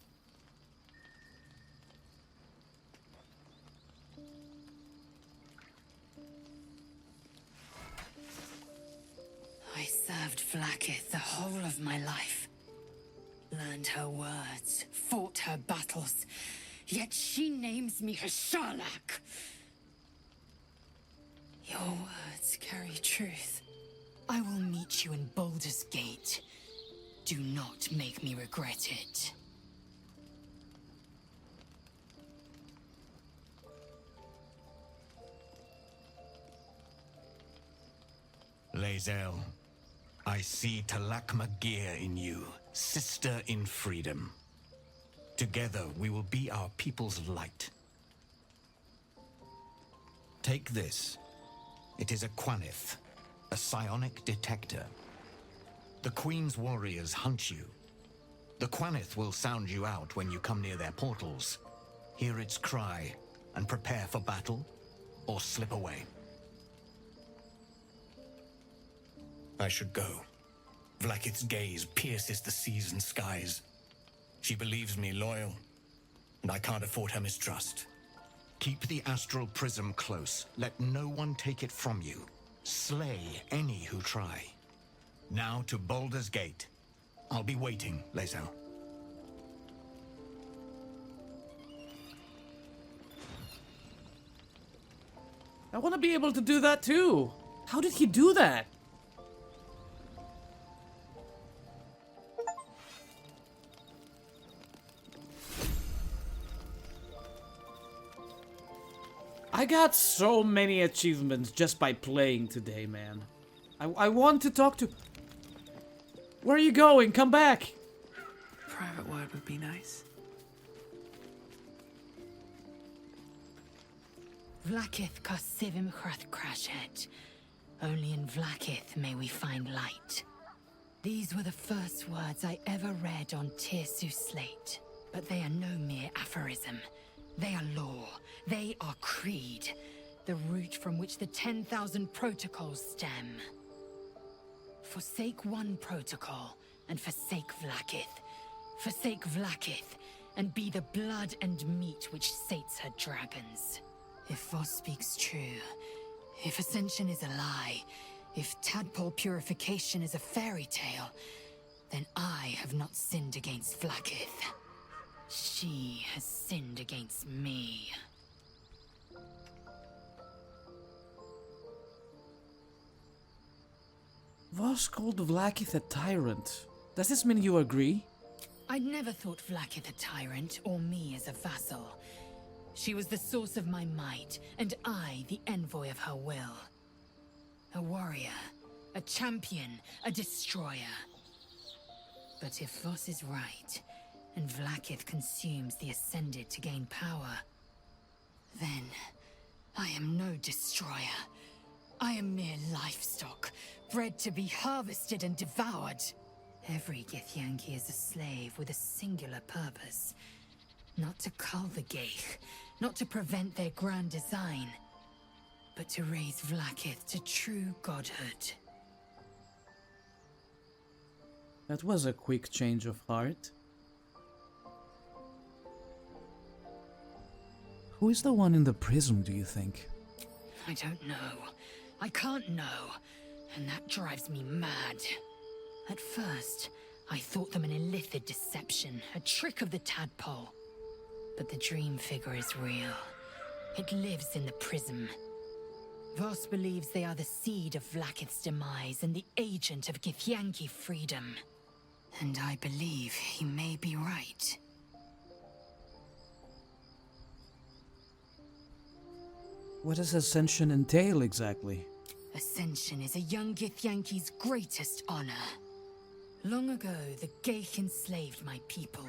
I served Vlaakith the whole of my life. Learned her words, fought her battles. Yet she names me her Sharlak. Your words carry truth. I will meet you in Baldur's Gate. Do not make me regret it. Lae'zel, I see Talakma Gear in you, sister in freedom. Together we will be our people's light. Take this. It is a Quanith, a psionic detector. The Queen's warriors hunt you. The Quanith will sound you out when you come near their portals. Hear its cry and prepare for battle, or slip away. I should go. Vlaakith's gaze pierces the seas and skies. She believes me loyal, and I can't afford her mistrust. Keep the astral prism close. Let no one take it from you. Slay any who try. Now to Baldur's Gate. I'll be waiting, Lae'zel. I want to be able to do that too. How did he do that? I got so many achievements just by playing today, man. I want to talk to... Where are you going? Come back! Private word would be nice. Vlaakith Kosivim Krashet. Only in Vlaakith may we find light. These were the first words I ever read on Tirsu's slate. But they are no mere aphorism. They are law. They are creed. The root from which the 10,000 protocols stem. Forsake one protocol, and forsake Vlaakith. Forsake Vlaakith, and be the blood and meat which sates her dragons. If Voss speaks true, if Ascension is a lie, if tadpole purification is a fairy tale, then I have not sinned against Vlaakith. She has sinned against me. Voss called Vlaakith a tyrant. Does this mean you agree? I'd never thought Vlaakith a tyrant, or me as a vassal. She was the source of my might, and I the envoy of her will. A warrior, a champion, a destroyer. But if Voss is right, and Vlaakith consumes the Ascended to gain power, then I am no destroyer. I am mere livestock, bred to be harvested and devoured. Every Githyanki is a slave with a singular purpose. Not to cull the Geich, not to prevent their grand design, but to raise Vlaakith to true godhood. That was a quick change of heart. Who is the one in the prism, do you think? I don't know. I can't know. And that drives me mad. At first, I thought them an illithid deception, a trick of the tadpole. But the dream figure is real. It lives in the prism. Voss believes they are the seed of Vlaakith's demise and the agent of Githyanki freedom. And I believe he may be right. What does ascension entail exactly? Ascension is a young Githyanki's greatest honor. Long ago, the Geich enslaved my people.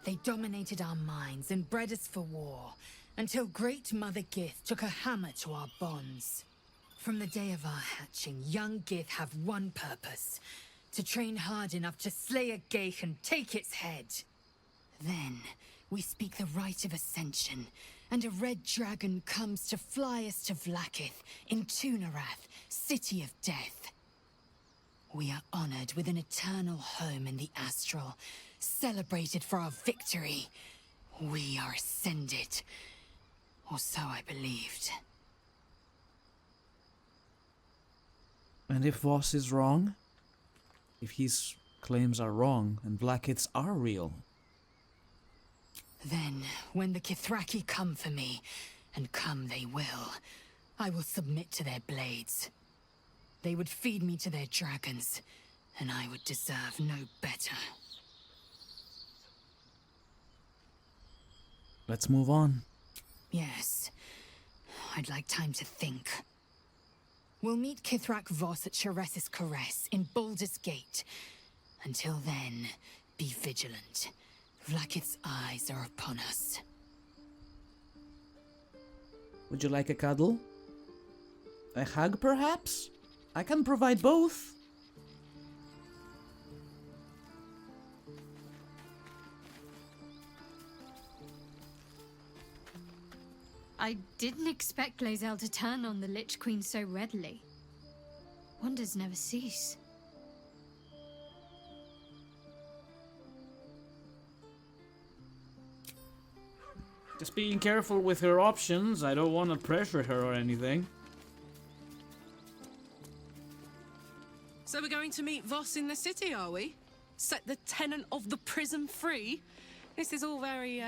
They dominated our minds and bred us for war, until Great Mother Gith took a hammer to our bonds. From the day of our hatching, young Gith have one purpose: to train hard enough to slay a Geich and take its head. Then, we speak the rite of ascension, and a red dragon comes to fly us to Vlaakith in Tunarath, City of Death. We are honored with an eternal home in the astral, celebrated for our victory. We are ascended. Or so I believed. And if Voss is wrong? If his claims are wrong and Blackheads are real? Then, when the Kithraki come for me, and come they will, I will submit to their blades. They would feed me to their dragons, and I would deserve no better. Let's move on. Yes. I'd like time to think. We'll meet Kithrak Voss at Sharesis Caress in Baldur's Gate. Until then, be vigilant. Vlaakith's eyes are upon us. Would you like a cuddle? A hug, perhaps? I can provide both. I didn't expect Glazel to turn on the Lich Queen so readily. Wonders never cease. Just being careful with her options. I don't want to pressure her or anything. So we're going to meet Voss in the city, are we? Set the tenant of the prison free? This is all very,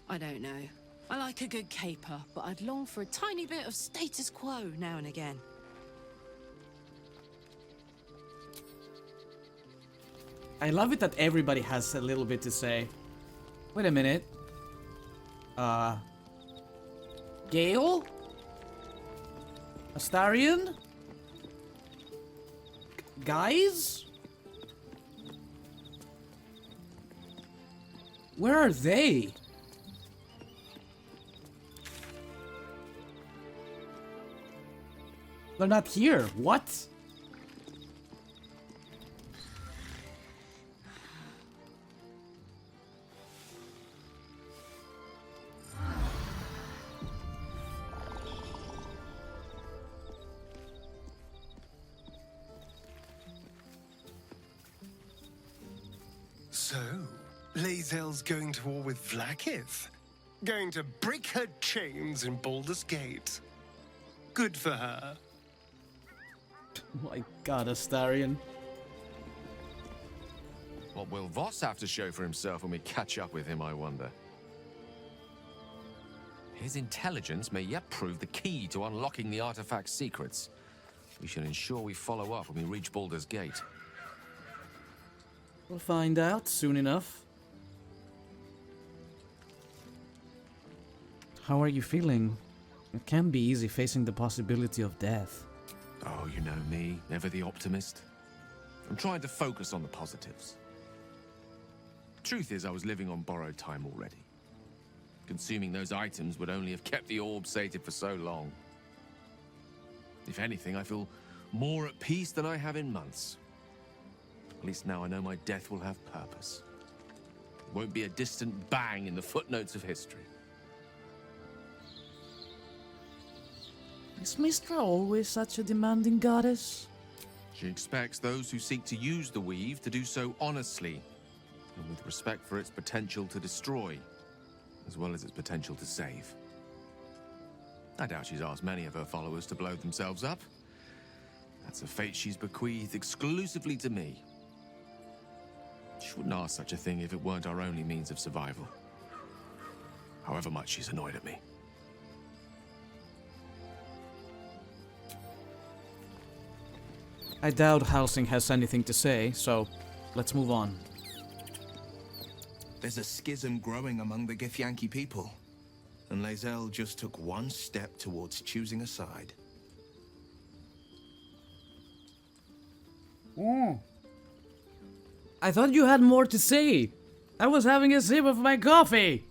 I don't know. I like a good caper, but I'd long for a tiny bit of status quo now and again. I love it that everybody has a little bit to say. Wait a minute. Gale? Astarion? Guys? Where are they? They're not here. What? So, Lae'zel's going to war with Vlaakith? Going to break her chains in Baldur's Gate? Good for her. My god, Astarion. What will Voss have to show for himself when we catch up with him, I wonder? His intelligence may yet prove the key to unlocking the artifact's secrets. We should ensure we follow up when we reach Baldur's Gate. We'll find out soon enough. How are you feeling? It can be easy facing the possibility of death. Oh, you know me, never the optimist. I'm trying to focus on the positives. Truth is, I was living on borrowed time already. Consuming those items would only have kept the orb sated for so long. If anything, I feel more at peace than I have in months. At least now I know my death will have purpose. It won't be a distant bang in the footnotes of history. Is Mistra always such a demanding goddess? She expects those who seek to use the weave to do so honestly, and with respect for its potential to destroy, as well as its potential to save. I doubt she's asked many of her followers to blow themselves up. That's a fate she's bequeathed exclusively to me. She wouldn't ask such a thing if it weren't our only means of survival. However much she's annoyed at me. I doubt Halsing has anything to say, so let's move on. There's a schism growing among the Githyanki people, and Lae'zel just took one step towards choosing a side. I thought you had more to say. I was having a sip of my coffee.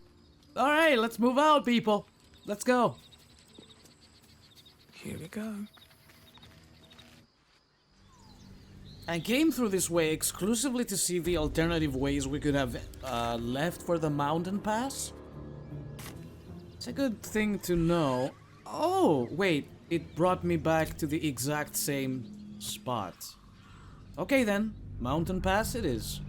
All right, let's move out, people. Let's go. Here we go. I came through this way exclusively to see the alternative ways we could have left for the mountain pass. It's a good thing to know. Oh, wait. It brought me back to the exact same spot. Okay then. Mountain pass it is.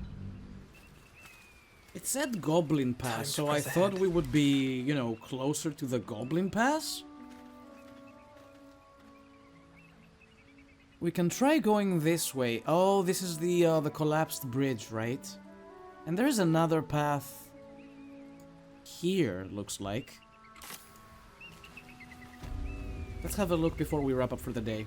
It said Goblin Pass, so I thought we would be, you know, closer to the Goblin Pass. We can try going this way. Oh, this is the collapsed bridge, right? And there's another path here, looks like. Let's have a look before we wrap up for the day.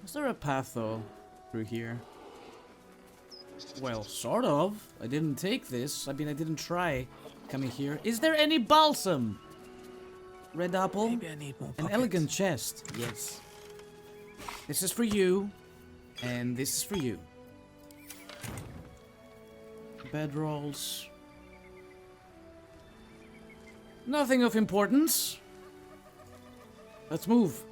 Is there a path, though, through here? Well, sort of. I didn't take this. I mean, I didn't try coming here. Is there any balsam? Red apple? Maybe I need more An pockets. elegant chest. Yes. This is for you. And this is for you. Bedrolls. Nothing of importance. Let's move.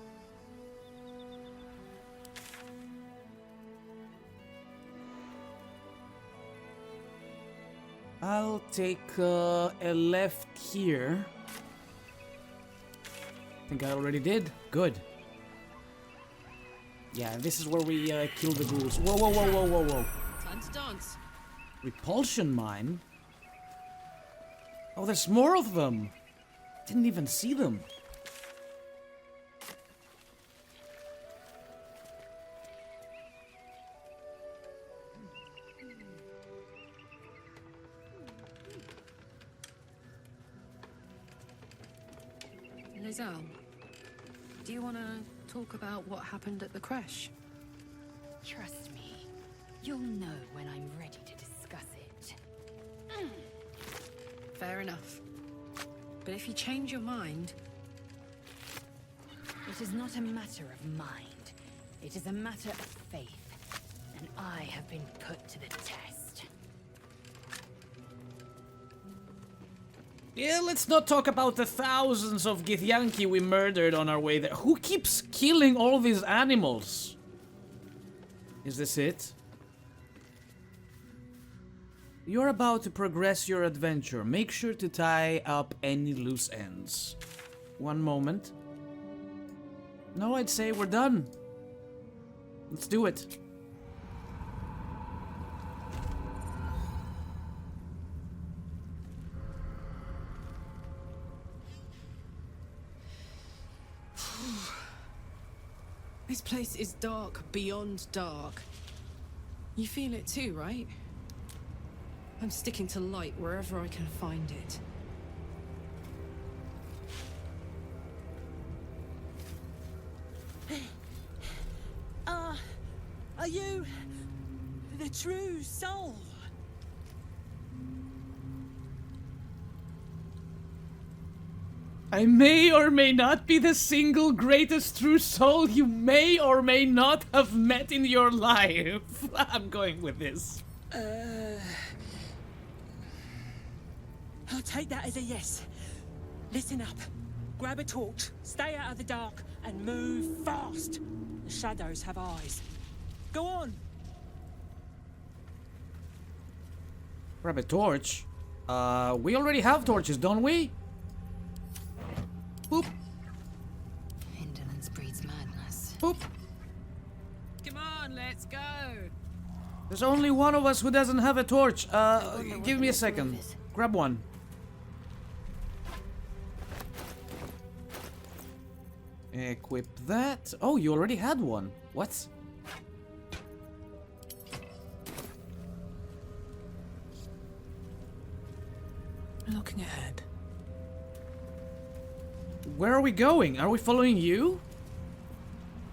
I'll take a left here. I think I already did. Good. Yeah, this is where we kill the ghouls. Whoa, whoa, whoa, whoa, whoa, whoa. Time to dance. Repulsion mine? Oh, there's more of them. Didn't even see them. Lae'zel, do you want to talk about what happened at the creche? Trust me, you'll know when I'm ready to discuss it. Fair enough. But if you change your mind... It is not a matter of mind. It is a matter of faith. And I have been put to the test. Yeah, let's not talk about the thousands of Githyanki we murdered on our way there. Who keeps killing all these animals? Is this it? You're about to progress your adventure. Make sure to tie up any loose ends. One moment. No, I'd say we're done. Let's do it. This place is dark beyond dark. You feel it too, right? I'm sticking to light wherever I can find it. Are you the true soul? I may or may not be the single greatest true soul you may or may not have met in your life. I'm going with this. I'll take that as a yes. Listen up. Grab a torch, stay out of the dark, and move fast. The shadows have eyes. Go on. Grab a torch? We already have torches, don't we? Boop. Indolence breeds madness. Boop. Come on, let's go. There's only one of us who doesn't have a torch. Give me a second. Grab one. Equip that. Oh, you already had one. What? Looking ahead. Where are we going? Are we following you?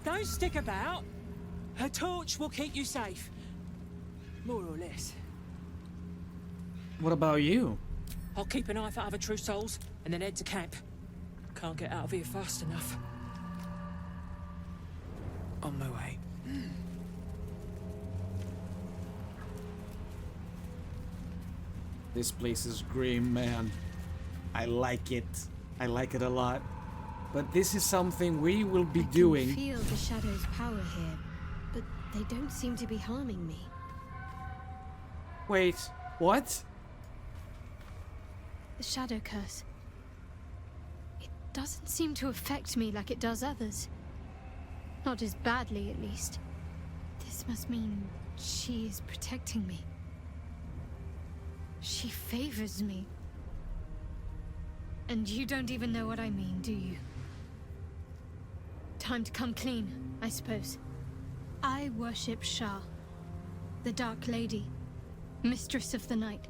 Don't stick about. Her torch will keep you safe. More or less. What about you? I'll keep an eye for other true souls and then head to camp. Can't get out of here fast enough. On my way. This place is grim, man. I like it. I like it a lot. But this is something we will be doing. I can feel the shadow's power here, but they don't seem to be harming me. Wait, what? The shadow curse. It doesn't seem to affect me like it does others. Not as badly, at least. This must mean she is protecting me. She favors me. And you don't even know what I mean, do you? Time to come clean, I suppose. I worship Shah, the Dark Lady, Mistress of the Night.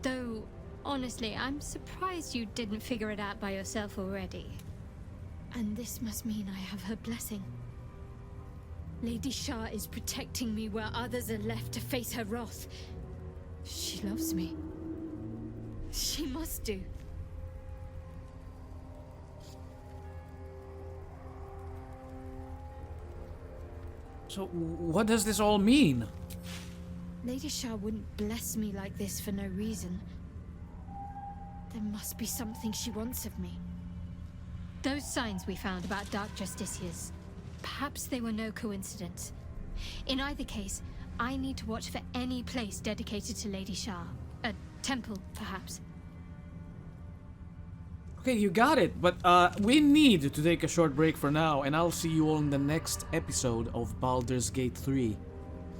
Though, honestly, I'm surprised you didn't figure it out by yourself already. And this must mean I have her blessing. Lady Shah is protecting me where others are left to face her wrath. She loves me. She must do. So, what does this all mean? Lady Shah wouldn't bless me like this for no reason. There must be something she wants of me. Those signs we found about Dark Justiciars, perhaps they were no coincidence. In either case, I need to watch for any place dedicated to Lady Shah. A temple, perhaps. Okay, you got it, but we need to take a short break for now, and I'll see you all in the next episode of Baldur's Gate 3.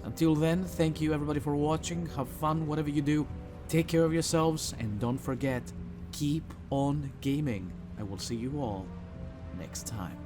Until then, thank you everybody for watching, have fun whatever you do, take care of yourselves, and don't forget, keep on gaming. I will see you all next time.